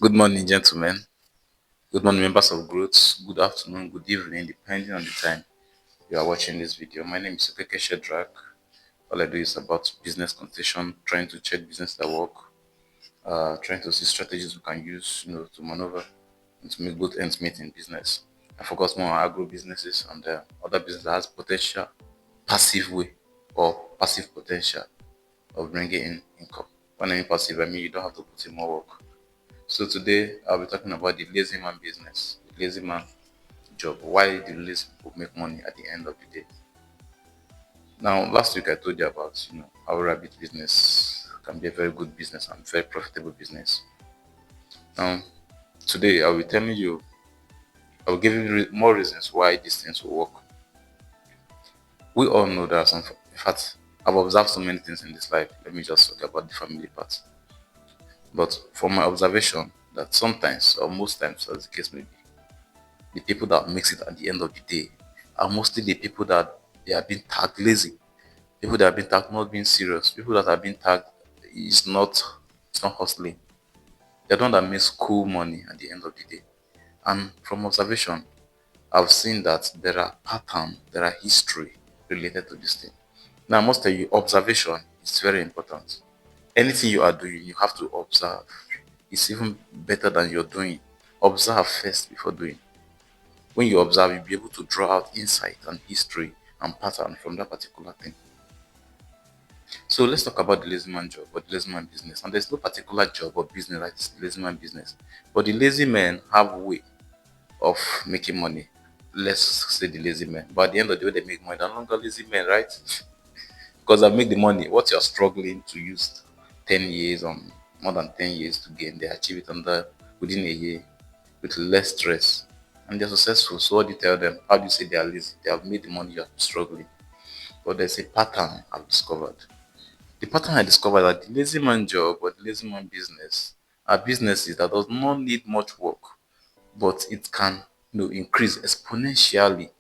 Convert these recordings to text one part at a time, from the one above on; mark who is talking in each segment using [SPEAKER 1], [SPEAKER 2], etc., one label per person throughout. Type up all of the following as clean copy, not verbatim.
[SPEAKER 1] Good morning, gentlemen. Good morning, members of Growth. Good afternoon, good evening, depending on the time you are watching this video. My name is Okeke Shedrack. All I do is about business consultation, trying to check business that work, trying to see strategies we can use, to maneuver and to make both ends meet in business. I focus more on agro businesses and other business that has potential passive way or passive potential of bringing in income. When I mean passive, I mean you don't have to put in more work. So today I'll be talking about the lazy man business, the lazy man job. Why the lazy people make money at the end of the day. Now, last week I told you about how rabbit business can be a very good business and very profitable business. Now, today I'll be telling you, I'll give you more reasons why these things will work. We all know there are some. In fact, I've observed so many things in this life. Let me just talk about the family part. But from my observation, that sometimes or most times, as the case may be, the people that makes it at the end of the day are mostly the people that they have been tagged lazy, people that have been tagged not being serious, people that have been tagged is not it's not hustling. They're the one that makes cool money at the end of the day. And from observation, I've seen that there are pattern, there are history related to this thing. Now I must tell you, observation is very important. Anything you are doing, you have to observe. It's even better than you're doing. Observe first before doing. When you observe, you'll be able to draw out insight and history and pattern from that particular thing. So let's talk about the lazy man job or the lazy man business. And there's no particular job or business like this lazy man business. But the lazy men have a way of making money. Let's say the lazy men. But at the end of the day, they make money. They're no longer lazy men, right? Because they make the money. What you're struggling to use 10 years or more than 10 years to gain, they achieve it within a year with less stress, and they're successful. So what do you tell them? How do you say they are lazy? They have made the money, you are struggling. But there's a pattern I've discovered. The pattern I discovered that the lazy man job or the lazy man business are businesses that does not need much work, but it can increase exponentially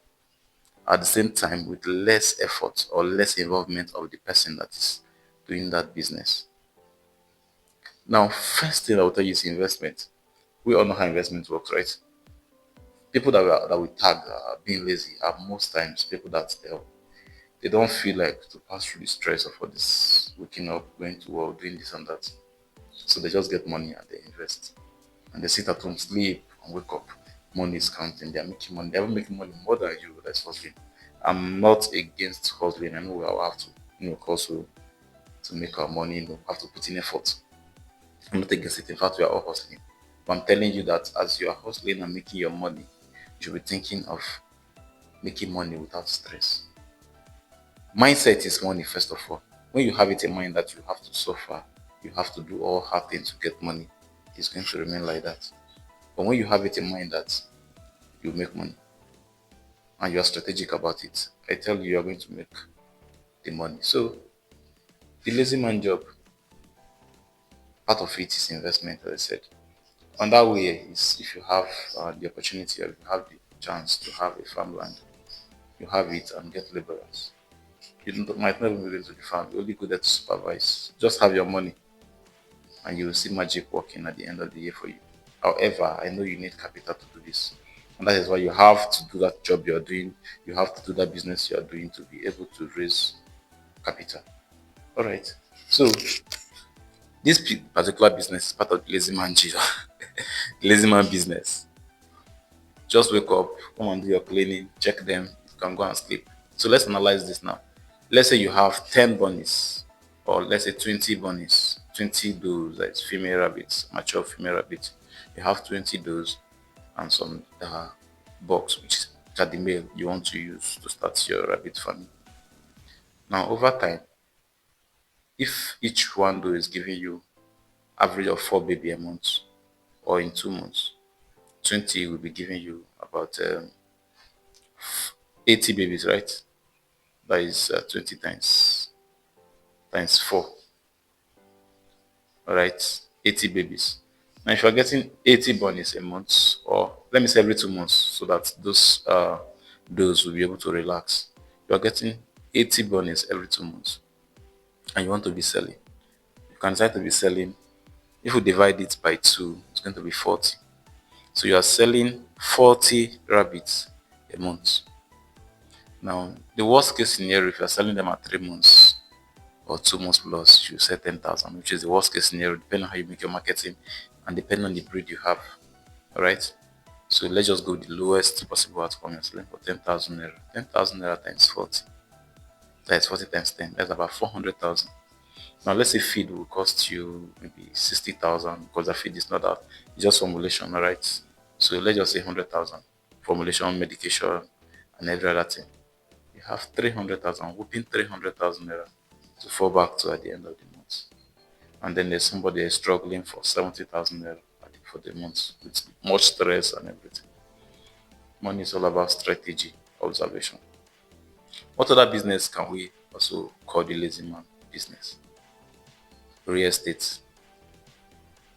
[SPEAKER 1] at the same time with less effort or less involvement of the person that is doing that business. Now, first thing I will tell you is investment. We all know how investment works, right? People that we tag being lazy are most times people that they don't feel like to pass through the stress of all this waking up, going to work, doing this and that. So they just get money and they invest. And they sit at home, sleep, and wake up. Money is counting, they're making money. They're making money more than you that's hustling. I'm not against hustling. I know we all have to, also to make our money, have to put in effort. I'm not against it. In fact, we are all hustling. But I'm telling you that as you are hustling and making your money, you should be thinking of making money without stress. Mindset is money, first of all. When you have it in mind that you have to suffer, you have to do all hard things to get money, it's going to remain like that. But when you have it in mind that you make money and you are strategic about it, I tell you, you are going to make the money. So, the lazy man job, part of it is investment, as I said. On that way is if you have the opportunity or if you have the chance to have a farmland, you have it and get laborers. Might not even be going to the farm, you only go there to supervise. Just have your money and you will see magic working at the end of the year for you. However, I know you need capital to do this. And that is why you have to do that job you're doing, you have to do that business you're doing to be able to raise capital. All right. So, this particular business is part of the lazy man lazy man business. Just wake up, come and do your cleaning, check them, you can go and sleep. So let's analyze this now. Let's say you have 10 bunnies, or let's say 20 bunnies, 20 does, that's female rabbits, mature female rabbits. You have 20 does and some bucks, which are the male you want to use to start your rabbit farming. Now, over time, if each one doe is giving you average of 4 baby a month, or in 2 months, 20 will be giving you about 80 babies, right? That is 20 times 4. All right, 80 babies. Now, if you're getting 80 bunnies a month, or let me say every 2 months, so that those will be able to relax. You're getting 80 bunnies every 2 months, and you want to be selling. You can decide to be selling. If you divide it by 2, it's going to be 40. So you are selling 40 rabbits a month. Now, the worst case scenario, if you're selling them at 3 months or 2 months plus, you sell 10,000, which is the worst case scenario, depending on how you make your marketing and depending on the breed you have. All right. So let's just go with the lowest possible outcome. You're selling for 10,000 naira. 10,000 naira times 40. That is 40 times 10. That's about 400,000. Now, let's say feed will cost you maybe 60,000 because the feed is not that, it's just formulation, all right? So let's just say 100,000 formulation, medication, and every other thing. You have 300,000, whooping 300,000 naira to fall back to at the end of the month. And then there's somebody is struggling for 70,000 naira for the month with much stress and everything. Money is all about strategy, observation. What other business can we also call the lazy man business? Real estate.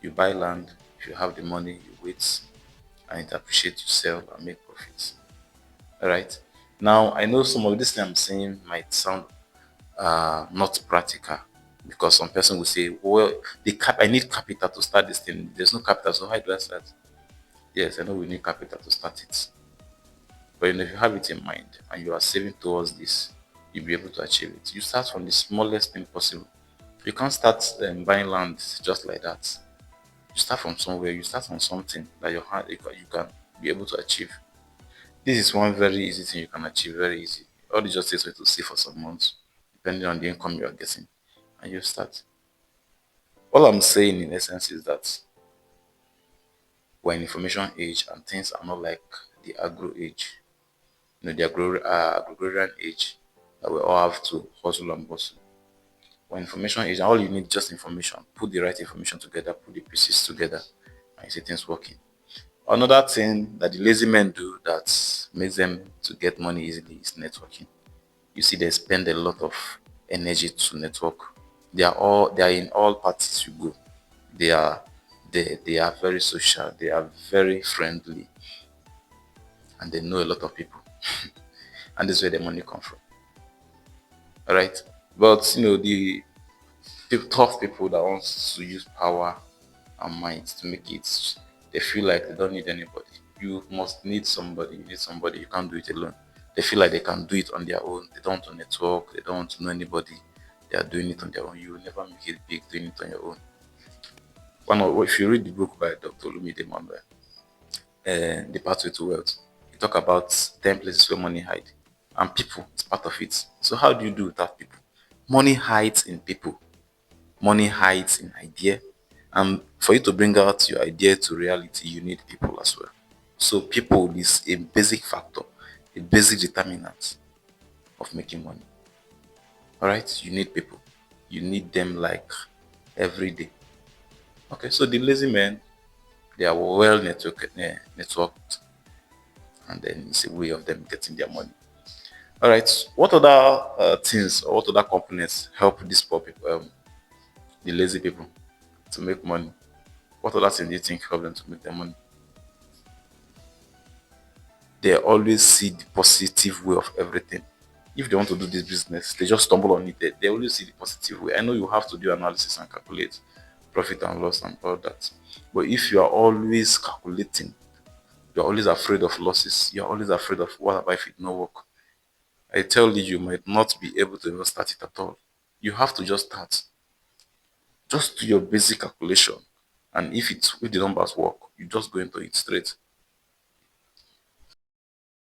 [SPEAKER 1] You buy land, if you have the money, you wait and it appreciate, you sell and make profits. All right. Now I know some of this thing I'm saying might sound not practical because some person will say, well, I need capital to start this thing. There's no capital, so how do I start? Yes, I know we need capital to start it. But if you have it in mind and you are saving towards this, you'll be able to achieve it. You start from the smallest thing possible. You can't start buying land just like that. You start from somewhere. You start on something that you can be able to achieve. This is one very easy thing you can achieve. Very easy. All you just takes to save for some months, depending on the income you are getting, and you start. All I'm saying in essence is that we're in information age and things are not like the agro age. The agrarian age that we all have to hustle and bustle. When information age, all you need just information. Put the right information together, put the pieces together, and you see things working. Another thing that the lazy men do that makes them to get money easily is networking. You see, they spend a lot of energy to network. They are in all parties you go. They are they are very social, they are very friendly, and they know a lot of people. And this is where the money comes from. All right. But the tough people that want to use power and might to make it, they feel like they don't need anybody. You must need somebody. You need somebody. You can't do it alone. They feel like they can do it on their own. They don't want to network. They don't want to know anybody. They are doing it on their own. You will never make it big doing it on your own. If you read the book by Dr. Lumide Manuel, The Pathway to Wealth, he talk about 10 places where money hide. And people is part of it. So how do you do without people? Money hides in people. Money hides in idea. And for you to bring out your idea to reality, you need people as well. So people is a basic factor, a basic determinant of making money. All right, you need people. You need them like every day. Okay, so the lazy men, they are well networked, and then it's a way of them getting their money. All right, what other things or what other components help these poor people, the lazy people, to make money? What other things do you think help them to make their money? They always see the positive way of everything. If they want to do this business, they just stumble on it. They always see the positive way. I know you have to do analysis and calculate profit and loss and all that. But if you are always calculating, you're always afraid of losses, you're always afraid of what about if it not work. I tell you, you might not be able to even start it at all. You have to just start. Just do your basic calculation. And if the numbers work, you just go into it straight.